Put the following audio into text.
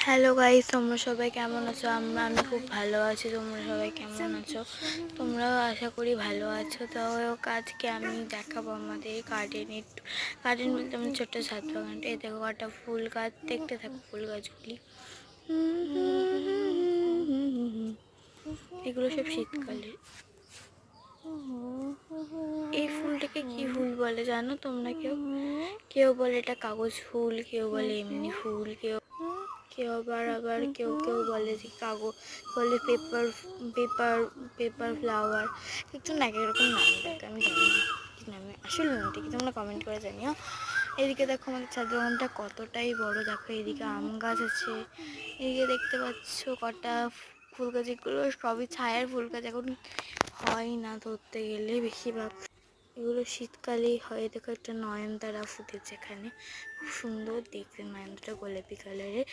Hello guys, তোমরা সবাই কেমন আছো? আমি খুব ভালো আছি। তোমরা সবাই কেমন আছো? তোমরাও আশা করি ভালো আছো। তো আজকে আমি দেখাবো আমাদের গার্ডেন বলতে আমাদের ছোট্ট ছাদ বাগানটা। এই দেখো কটা ফুল গাছ, দেখতে থাকো ফুল গাছগুলি। এগুলো সব শীতকালে। এই ফুলটাকে কি ফুল বলে জানো তোমরা? কেউ কেউ বলে এটা কাগজ ফুল, কেউ বলে এমনি ফুল, কেউ কেউ আবার কেউ বলে যে কাগজ বলে পেপার পেপার ফ্লাওয়ার। একজন এক এক রকম নাম দেখ, আমি জানি না কি নামে আসলে নামটা কি, তোমরা কমেন্ট করে জানিও। এদিকে দেখো আমাদের ছাদ বাগানটা কতটাই বড়। দেখো এদিকে আম গাছ আছে, এদিকে দেখতে পাচ্ছ কটা ফুল গাছ। এগুলো সবই ছায়ার ফুল গাছ, এখন হয় না ধরতে গেলে বেশিরভাগ। এগুলো শীতকালেই হয়। দেখো একটা নয়নতারা ফুটেছে এখানে, খুব সুন্দর দেখতে। নয়নতারা গোলাপি কালারের।